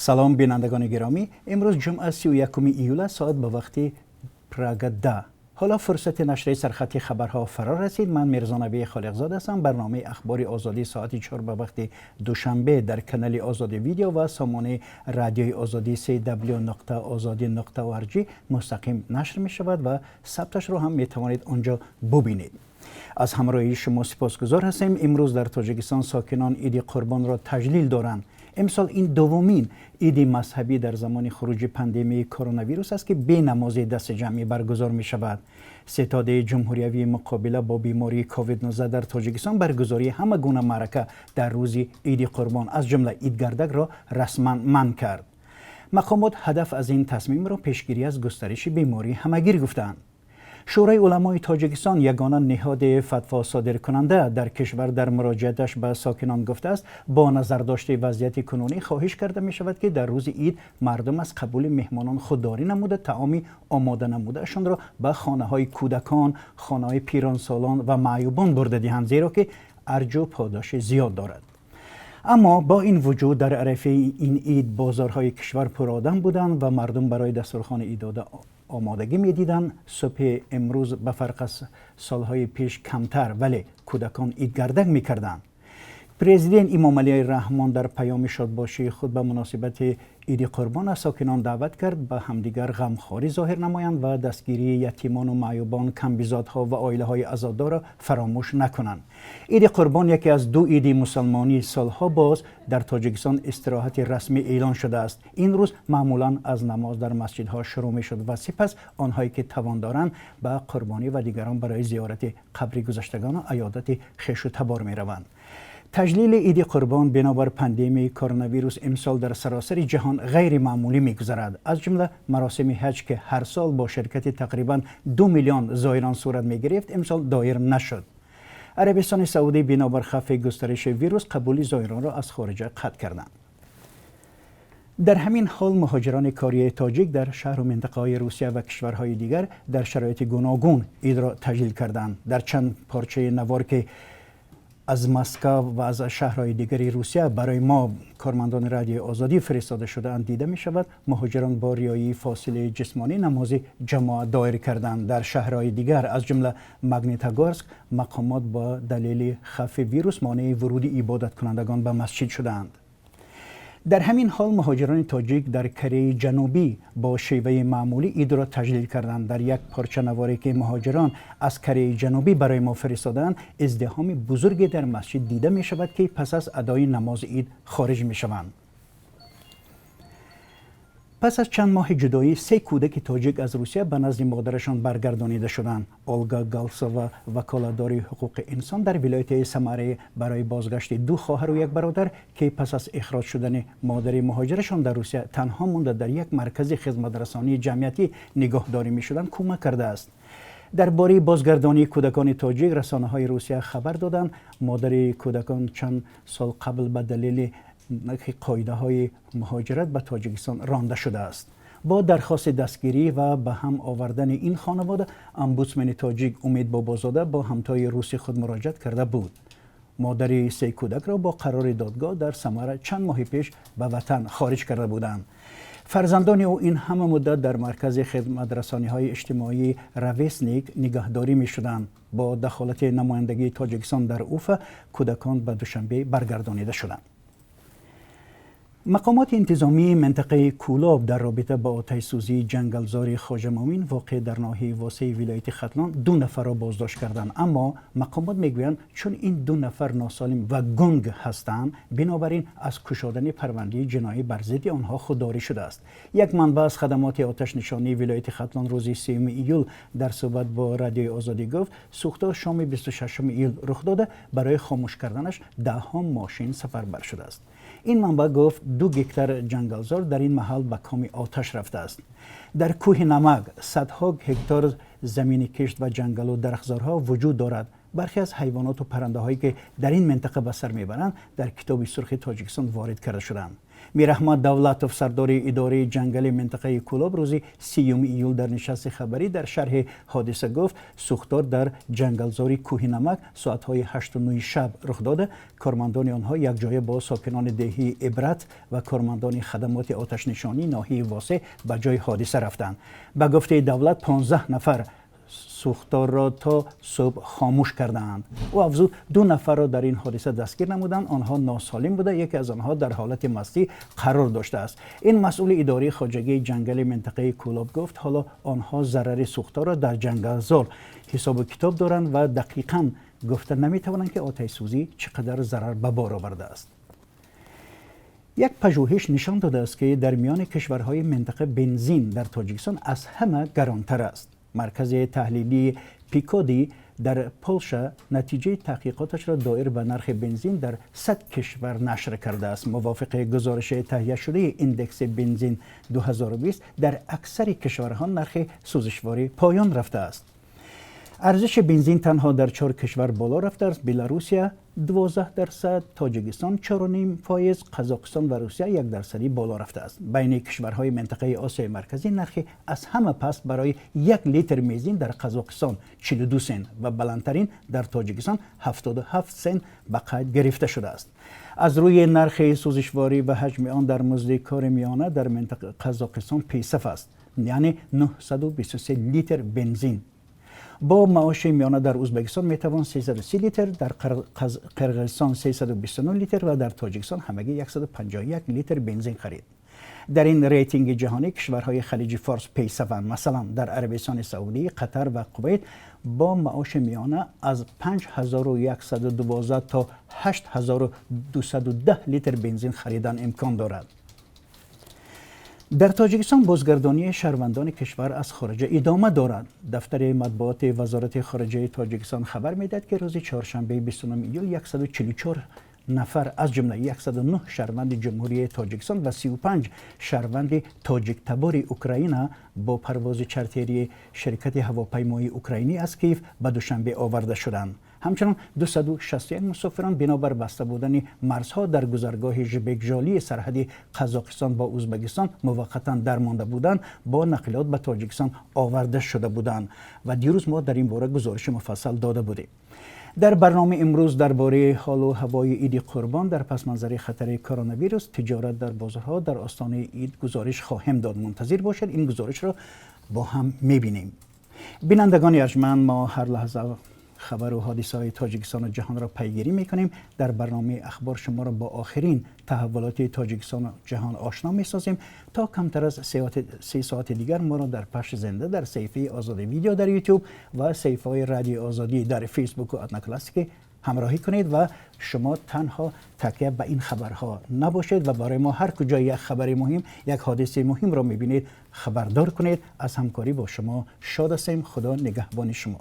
سلام بینندگان گرامی، امروز جمعه 31 ایول ساعت به وقت پراگ 10. حالا فرصت نشریه سرخطی خبرها فرا رسید. من میرزا نبی خالقزاده هستم. برنامه اخبار آزادی ساعت 4 به وقت دوشنبه در کانال آزادی ویدیو و سامانه رادیوی آزادی www.azadi.org مستقیم نشر می شود و ثبتش رو هم می توانید آنجا ببینید. از همراهی شما سپاسگزار هستیم. امروز در تاجیکستان ساکنان عید قربان را تجلیل دارند. امسال این دومین عید مذهبی در زمان خروج پاندمی کرونا ویروس است که بی نماز دست جمعی برگزار می شود. ستاد جمهوریوی مقابله با بیماری کووید 19 در تاجیکستان برگزاری همه گونه معرکه در روز عید قربان از جمله عید گردک را رسما منع کرد. مقامات هدف از این تصمیم را پیشگیری از گسترش بیماری همگیر گفتند. شورای علمای تاجیکستان یگانه نهاد فتوا صادر کننده در کشور در مراجعتش به ساکنان گفته است با نظر داشته وضعیت کنونی خواهش کرده می شود که در روز عید مردم از قبول مهمانان خودداری نموده طعامی آماده نمودهشان را به خانه های کودکان، خانه های پیرانسالان و معیوبان برده دهند، زیرا که ارج و پاداش زیاد دارد. اما با این وجود در عرفه این عید بازارهای کشور پر آدم بودند و مردم برای دسترخوان عید آمادگی می‌دیدند. صبح امروز به فرق از سالهای پیش کمتر ولی کودکان عید گردک می‌کردند. پرزیدنت امام علی رحمان در پیام شادباشی خود به مناسبت عید قربان از ساکنان دعوت کرد به همدیگر غمخواری ظاهر نمایند و دستگیری یتیمان و معیوبان، کمبیزادها و عائله‌های عزادار را فراموش نکنند. عید قربان یکی از دو عید مسلمانی سالها باز در تاجیکستان استراحت رسمی اعلان شده است. این روز معمولا از نماز در مسجدها شروع می‌شد و سپس آنهایی که توان دارند به قربانی و دیگران برای زیارت قبر گذشتگان و عیادت خویش و تبار می‌روند. تجلیل عید قربان بنابر پاندمی کرونا ویروس امسال در سراسر جهان غیر معمولی می‌گذرد. از جمله مراسم حج که هر سال با شرکت تقریباً 2 میلیون زائران صورت می‌گرفت امسال دایر نشد. عربستان سعودی بنابر خفت گسترش ویروس قبول زائران را از خارج قطع کردند. در همین حال مهاجران کاری تاجیک در شهر و منطقه‌های روسیه و کشورهای دیگر در شرایط گوناگون عید را تجلیل کردند. در چند پارچه نوار که از مسکو و از شهرهای دیگری روسیه برای ما کارمندان رادیو آزادی فرستاده شده اند دیده می شود مهاجران با رعایت فاصله جسمانی نماز جماعت دایر کردند. در شهرهای دیگر از جمله ماگنیتوگورسک مقامات با دلیل خفت ویروس مانع ورود عبادت کنندگان به مسجد شدند. در همین حال مهاجران تاجیک در کره جنوبی با شیوه معمولی عید را تجلیل کردند. در یک پارچه نواری که مهاجران از کره جنوبی برای ما فرستادند ازدحام بزرگی در مسجد دیده می شود که پس از ادای نماز عید خارج می شوند. پس از چند ماه جدایی 3 کودک تاجیک از روسیه به نزد مادرشان برگردانیده شدند. اولگا گالسووا وکالتدار حقوق انسان در ولایت سمره برای بازگشت 2 خواهر و 1 برادر که پس از اخراج شدن مادر مهاجرشان در روسیه تنها مانده در یک مرکز خدمت رسانی جمعیتی نگهداری می‌شدند کمک کرده است. درباره بازگردانی کودکان تاجیک رسانه‌های روسیه خبر دادند مادر کودکان چند سال قبل به دلیل قاعده های مهاجرت به تاجیکستان رانده شده است. با درخواست دستگیری و به هم آوردن این خانواده امبودسمن تاجیک امید بابازاده با همتای روسی خود مراجعت کرده بود. مادر 3 کودک را با قرار دادگاه در سمره چند ماه پیش به وطن خارج کرده بودند. فرزندان او این همه مدت در مرکز خدمت رسانی های اجتماعی رویسنیک نگهداری می شدند. با دخالت نمایندگی تاجیکستان در اوفا کودکان به دوشنبه برگردانیده شدند. مقامات انتظامی منطقه کولاب در رابطه با آتش سوزی جنگلزار خواجه مامین واقع در ناحیه واسع ولایت ختلان 2 نفر را بازداشت کردند، اما مقامات میگویند چون این 2 نفر ناسالم و گنگ هستند بنابراین از کشادن پرونده جنایی بر ضد آنها خودداری شده است. یک منبع از خدمات آتش نشانی ولایت ختلان روز 3 ایول در صحبت با رادیو آزادی گفت سوختار شام 26 ایول رخ داده، برای خاموش کردنش 10 ماشین سفربر شده است. این منبع گفت 2 گکتار جنگلزار در این محل به کام آتش رفته است. در کوه نمک صدها هکتار زمین کشت و جنگل و درختزارها وجود دارد. برخی از حیوانات و پرنده هایی که در این منطقه به سر میبرند در کتاب سرخ تاجیکستان وارد کرده شدند. میراحمد دولتوف سردار اداره جنگل منطقه کولاب روز 30 ایول در نشست خبری در شرح حادثه گفت سوختار در جنگلزاری کوهنمک ساعت‌های 8 و 9 شب رخ داده. کارمندان آنها یک جایه با ساکنان دهی عبرت و کارمندان خدمات آتش نشانی ناحیه واسه به جای حادثه رفتند. به گفته دولت 15 نفر سوختار را تا صبح خاموش کردند. او افزود 2 نفر را در این حادثه دستگیر نمودند. آنها ناسالم بوده. یکی از آنها در حالت مستی قرار داشته است. این مسئول اداره خواجگی جنگل منطقه کولاب گفت حالا آنها ضرر سوختار را در جنگلزار حساب و کتاب دارند و دقیقاً گفته نمیتوانند که آتش سوزی چقدر ضرر به بار آورده است. یک پژوهش نشان داده است که در میان کشورهای منطقه بنزین در تاجیکستان از همه گرانتر است. مرکز تحلیلی پیکودی در پولشا نتیجه تحقیقاتش را دایر به نرخ بنزین در 100 کشور نشر کرده است. موافق گزارش تهیه شده ایندکس بنزین 2020 در اکثر کشورها نرخ سوزشواری پایان رفته است. ارزش بنزین تنها در 4 کشور بالا رفته است. بلاروسیا 12%، تاجیکستان 4.5%، قزاقستان و روسیه 1% بالا رفته است. بین کشورهای منطقه آسیای مرکزی نرخ از همه پست برای 1 لیتر بنزین در قزاقستان 42 سنت و بلندترین در تاجیکستان 77 سنت به قید گرفته شده است. از روی نرخ سوزشواری و حجم آن در مزد کار میانه در منطقه قزاقستان پیصف است، یعنی 923 لیتر بنزین. با معاش میانه در ازبکستان میتوان 330 لیتر، در قرقیزستان 329 لیتر و در تاجیکستان همگی 151 لیتر بنزین خرید. در این ریتینگ جهانی کشورهای خلیج فارس پیشروند. مثلا در عربستان سعودی، قطر و کویت با معاش میانه از 5112 تا 8210 لیتر بنزین خریدن امکان دارد. در تاجیکستان بازگردانی شهروندان کشور از خارجه ادامه دارد. دفتر مطبوعات وزارت خارجه تاجیکستان خبر میدهد که روز چهارشنبه 29 ایول 144 نفر از جمله 109 شهروند جمهوری تاجیکستان و 35 شهروند تاجیک تبار اوکراین با پرواز چارتری شرکت هواپیمایی اوکراینی از کیف به دوشنبه آورده شدند. همچنان 261 مسافران بنابر بسته بودن مرزها در گذرگاه ژبکجالی سرحدی قزاقستان با ازبکستان موقتا درمانده بودند با نقلیات به تاجیکستان آورده شده بودند و دیروز ما در این باره گزارش مفصل داده بودیم. در برنامه امروز درباره حال و هوای عید قربان در پس منظر خطر کرونا ویروس تجارت در بازارها در آستانه عید گزارش خواهم داد. منتظر باشید، این گزارش را با هم می‌بینیم. بینندگان ارجمند، ما هر لحظه خبر و حادثه‌های تاجیکستان و جهان را پیگیری می‌کنیم. در برنامه اخبار شما را با آخرین تحولات تاجیکستان و جهان آشنا می‌سازیم. تا کمتر از 3 ساعت دیگر ما را در پخش زنده در صفحه آزادی ویدیو در یوتیوب و صفحه رادیو آزادی در فیسبوک و ادنا کلاسیک همراهی کنید و شما تنها تکیه به این خبرها نباشید و برای ما هر کجا یک خبر مهم، یک حادثه مهم را می‌بینید خبردار کنید. از همکاری با شما شاد هستیم. خدا نگهبان شما.